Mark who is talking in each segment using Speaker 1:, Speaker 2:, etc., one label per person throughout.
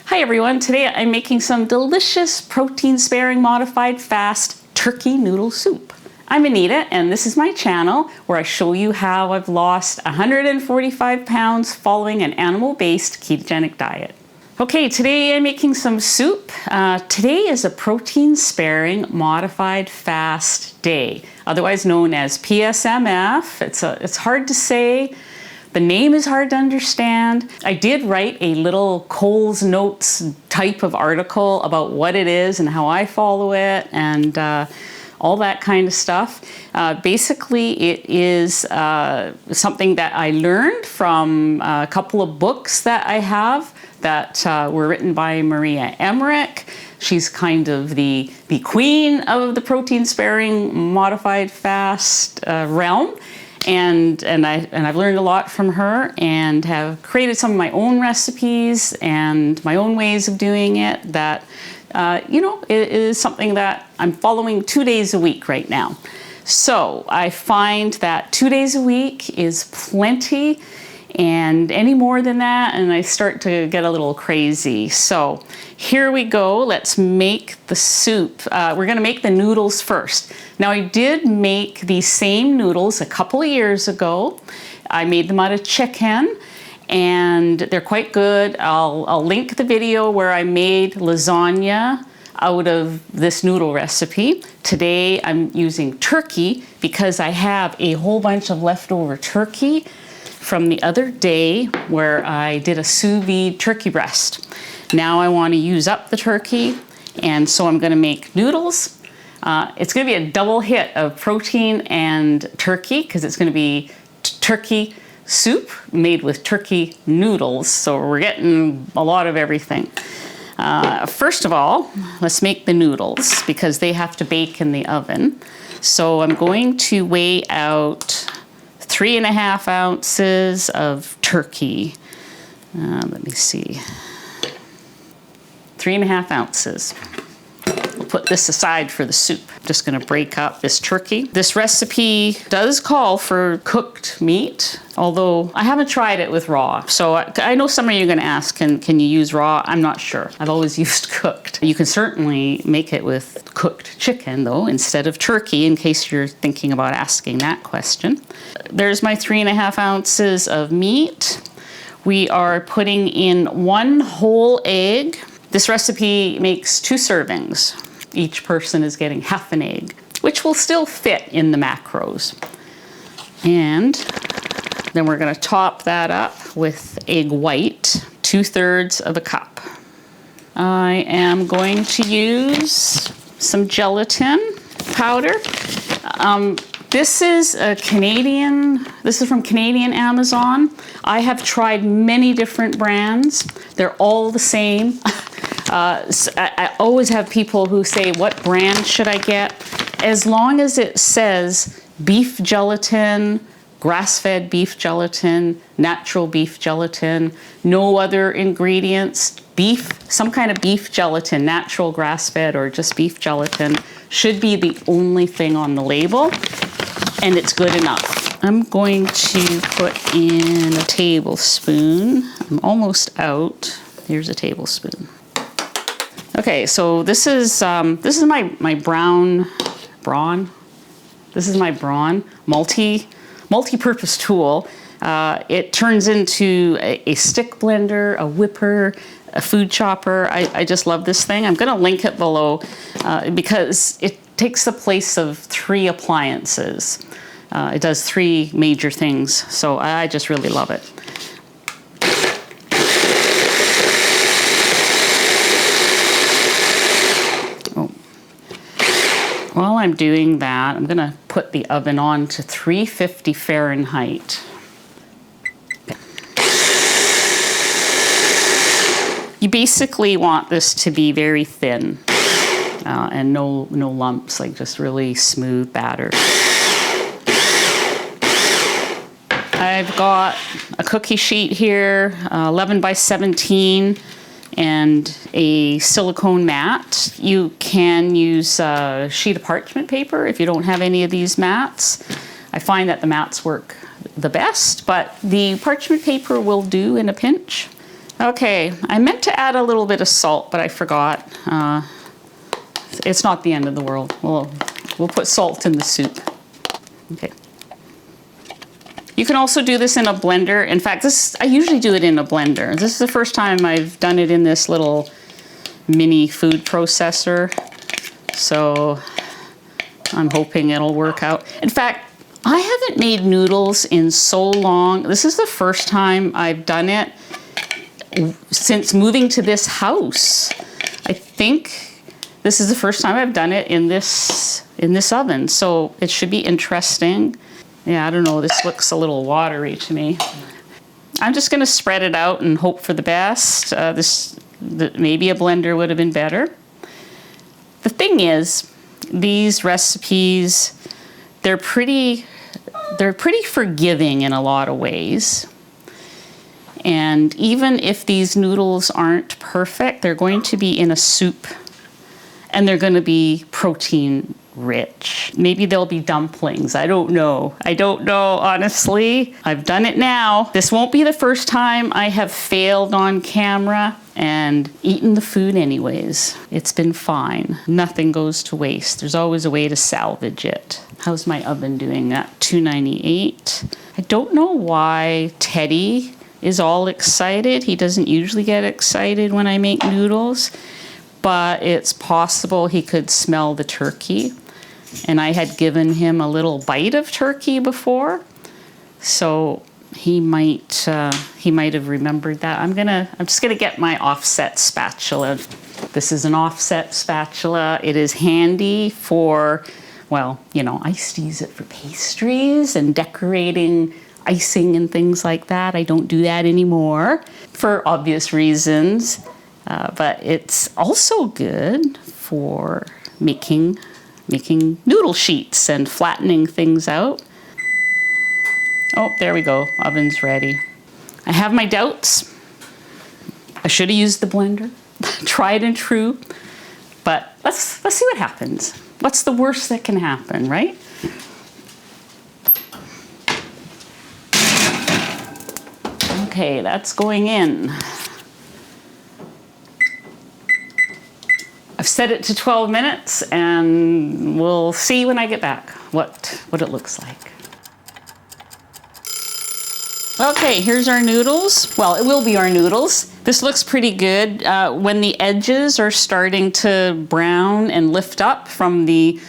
Speaker 1: Hi everyone, today I'm making some delicious protein-sparing modified fast turkey noodle soup. I'm Anita and this is my channel where I show you how I've lost 145 pounds following an animal-based ketogenic diet. Okay, today I'm making some soup. Today is a protein-sparing modified fast day, otherwise known as PSMF. It's hard to say. The name is hard to understand. I did write a little Cole's Notes type of article about what it is and how I follow it and all that kind of stuff. Basically, it is something that I learned from a couple of books that I have that were written by Maria Emmerich. She's kind of the queen of the protein-sparing modified fast realm. And I've learned a lot from her and have created some of my own recipes and my own ways of doing it that, it is something that I'm following 2 days a week right now. So I find that 2 days a week is plenty, and any more than that and I start to get a little crazy. So here we go, let's make the soup. We're gonna make the noodles first. Now I did make these same noodles a couple of years ago. I made them out of chicken and they're quite good. I'll link the video where I made lasagna out of this noodle recipe. Today I'm using turkey because I have a whole bunch of leftover turkey from the other day where I did a sous vide turkey breast. Now I want to use up the turkey, and so I'm going to make noodles. It's going to be a double hit of protein and turkey because it's going to be turkey soup made with turkey noodles, so we're getting a lot of everything. First of all, let's make the noodles because they have to bake in the oven. So I'm going to weigh out 3.5 ounces of turkey. Let me see. 3.5 ounces. We'll put this aside for the soup. Just gonna break up this turkey. This recipe does call for cooked meat, although I haven't tried it with raw. So I know some of you are gonna ask, can you use raw? I'm not sure. I've always used cooked. You can certainly make it with cooked chicken though, instead of turkey, in case you're thinking about asking that question. There's my 3.5 ounces of meat. We are putting in 1 whole egg. This recipe makes 2 servings. Each person is getting half an egg, which will still fit in the macros. And then we're gonna top that up with egg white, 2/3 of a cup. I am going to use some gelatin powder. This is from Canadian Amazon. I have tried many different brands. They're all the same. I always have people who say, what brand should I get? As long as it says beef gelatin, grass-fed beef gelatin, natural beef gelatin, no other ingredients, beef, some kind of beef gelatin, natural grass-fed or just beef gelatin should be the only thing on the label, and it's good enough. I'm going to put in a tablespoon. I'm almost out. Here's a tablespoon. Okay, so this is my brawn. This is my brawn multi-purpose tool. It turns into a stick blender, a whipper, a food chopper. I just love this thing. I'm gonna link it below because it takes the place of 3 appliances. It does 3 major things, so I just really love it. While I'm doing that, I'm gonna put the oven on to 350 Fahrenheit. You basically want this to be very thin and no lumps, like just really smooth batter. I've got a cookie sheet here, 11 by 17. And a silicone mat. You can use a sheet of parchment paper if you don't have any of these mats. I find that the mats work the best, but the parchment paper will do in a pinch. Okay, I meant to add a little bit of salt, but I forgot. It's not the end of the world. We'll put salt in the soup. Okay. You can also do this in a blender. In fact, I usually do it in a blender. This is the first time I've done it in this little mini food processor. So I'm hoping it'll work out. In fact, I haven't made noodles in so long. This is the first time I've done it since moving to this house. I think this is the first time I've done it in this oven, so it should be interesting. Yeah, I don't know, this looks a little watery to me. I'm just gonna spread it out and hope for the best. Maybe a blender would have been better. The thing is, these recipes, they're pretty forgiving in a lot of ways. And even if these noodles aren't perfect, they're going to be in a soup and they're going to be protein rich. Maybe there'll be dumplings. I don't know. I don't know, honestly. I've done it now. This won't be the first time I have failed on camera and eaten the food anyways. It's been fine. Nothing goes to waste. There's always a way to salvage it. How's my oven doing at 298? I don't know why Teddy is all excited. He doesn't usually get excited when I make noodles, but it's possible he could smell the turkey. And I had given him a little bite of turkey before, so he might have remembered that. I'm just gonna get my offset spatula. This is an offset spatula. It is handy for, well, you know, I used to use it for pastries and decorating icing and things like that. I don't do that anymore for obvious reasons, but it's also good for making noodle sheets and flattening things out. Oh, there we go. Oven's ready. I have my doubts. I should have used the blender. Tried and true. But let's see what happens. What's the worst that can happen, right? Okay, that's going in. I've set it to 12 minutes and we'll see when I get back what it looks like. Okay, here's our noodles. Well, it will be our noodles. This looks pretty good. When the edges are starting to brown and lift up from the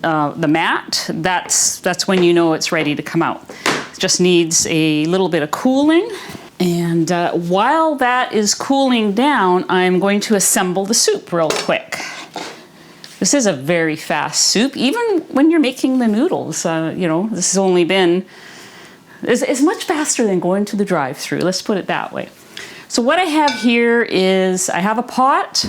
Speaker 1: mat, that's when you know it's ready to come out. It just needs a little bit of cooling. And while that is cooling down, I'm going to assemble the soup real quick. This is a very fast soup, even when you're making the noodles. You know, this has only been, it's much faster than going to the drive-thru, let's put it that way. So what I have here is, I have a pot.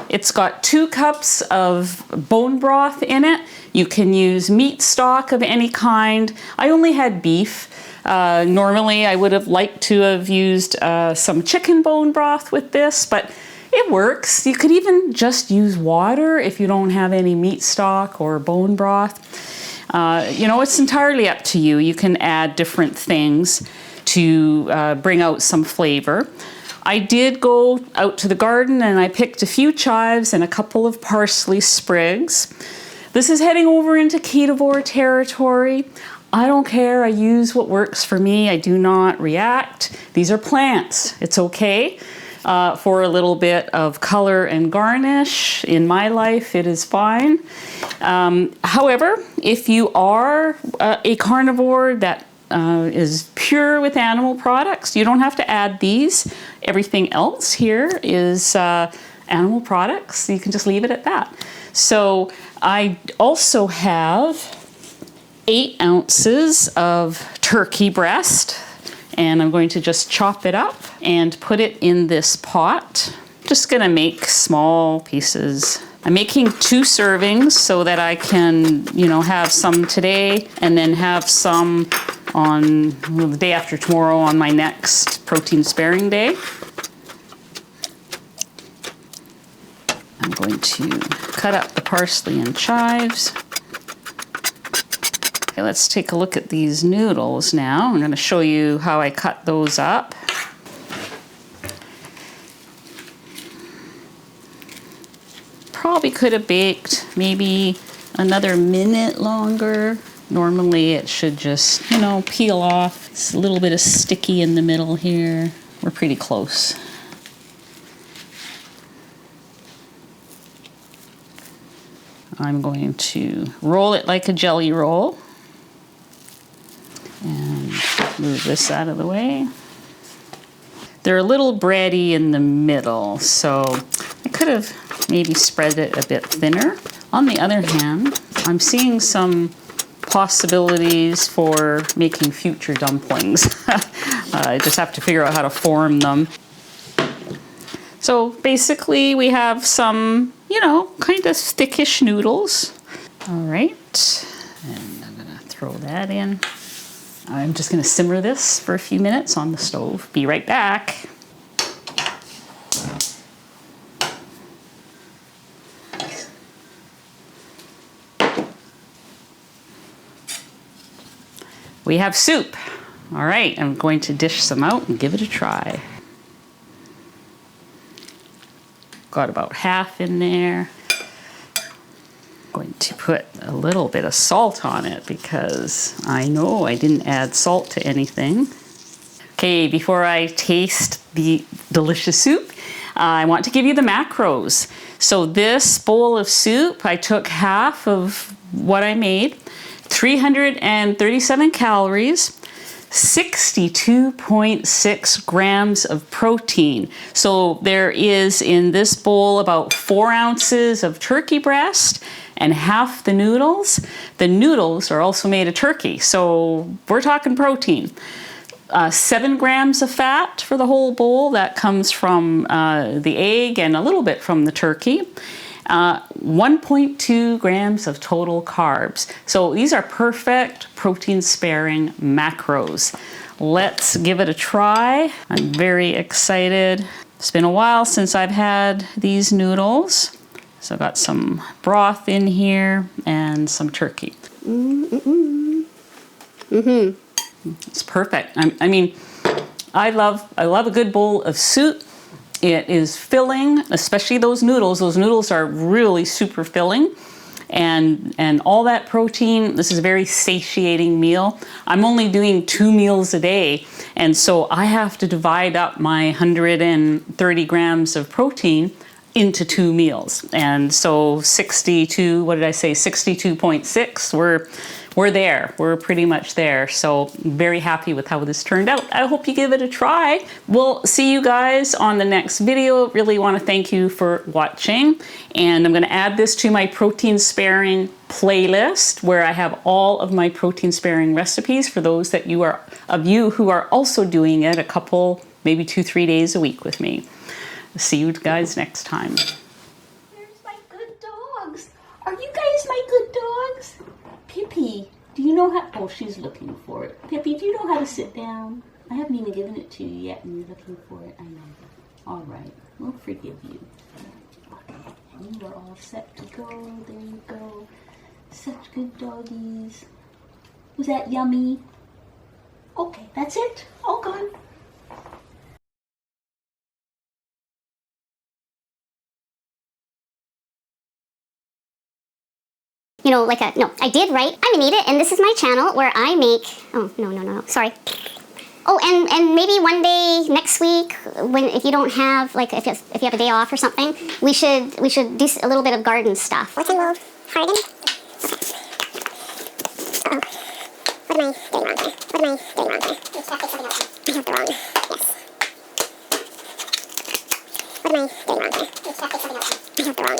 Speaker 1: It's got 2 cups of bone broth in it. You can use meat stock of any kind. I only had beef. Normally I would have liked to have used some chicken bone broth with this, but it works. You could even just use water if you don't have any meat stock or bone broth. You know, it's entirely up to you. You can add different things to bring out some flavor. I did go out to the garden and I picked a few chives and a couple of parsley sprigs. This is heading over into Ketovore territory. I don't care, I use what works for me. I do not react. These are plants, it's okay. For a little bit of color and garnish, in my life, it is fine. However, if you are a carnivore that is pure with animal products, you don't have to add these. Everything else here is animal products. You can just leave it at that. So I also have 8 ounces of turkey breast, and I'm going to just chop it up and put it in this pot. Just gonna make small pieces. I'm making 2 servings so that I can, you know, have some today and then have some on the day after tomorrow on my next protein sparing day. I'm going to cut up the parsley and chives. Okay, let's take a look at these noodles now. I'm going to show you how I cut those up. probably could have baked maybe another minute longer. Normally it should just, you know, peel off. It's a little bit of sticky in the middle here. We're pretty close. I'm going to roll it like a jelly roll and move this out of the way. They're a little bready in the middle, so I could have maybe spread it a bit thinner. On the other hand, I'm seeing some possibilities for making future dumplings. I just have to figure out how to form them. So basically we have some, you know, kind of thickish noodles. All right, and I'm gonna throw that in. I'm just gonna simmer this for a few minutes on the stove. Be right back. We have soup. All right, I'm going to dish some out and give it a try. Got about half in there. Going to put a little bit of salt on it because I know I didn't add salt to anything. Okay, before I taste the delicious soup, I want to give you the macros. So this bowl of soup, I took half of what I made, 337 calories, 62.6 grams of protein. So there is in this bowl about 4 ounces of turkey breast and half the noodles. The noodles are also made of turkey, so we're talking protein. 7 grams of fat for the whole bowl. That comes from the egg and a little bit from the turkey. 1.2 grams of total carbs. So these are perfect protein sparing macros. Let's give it a try. I'm very excited. It's been a while since I've had these noodles. So I've got some broth in here and some turkey. It's perfect. I mean, I love a good bowl of soup. It is filling, especially those noodles. Those noodles are really super filling. And all that protein, this is a very satiating meal. I'm only doing 2 meals a day. And so I have to divide up my 130 grams of protein into 2 meals. And so 62, what did I say, 62.6, we're there. We're pretty much there. So very happy with how this turned out. I hope you give it a try. We'll see you guys on the next video. Really want to thank you for watching. And I'm going to add this to my protein sparing playlist where I have all of my protein sparing recipes for those that you who are also doing it a couple, maybe 2-3 days a week with me. See you guys next time.
Speaker 2: Where's my good dogs? Are you guys my good dogs? Pippi, do you know how... Oh, she's looking for it. Pippi, do you know how to sit down? I haven't even given it to you yet and you're looking for it. I know. All right. We'll forgive you. Okay. And you are all set to go. There you go. Such good doggies. Was that yummy? Okay, that's it. All gone.
Speaker 3: You know, like no, I did write, I'm Anita, and this is my channel where I make, oh, no, sorry. Oh, and maybe one day next week, if you don't have, like, if you have a day off or something, we should do a little bit of garden stuff. What's a little harden? Okay. Uh-oh. What am I doing wrong there? I have the wrong, yes. What am I doing wrong there? I have the wrong.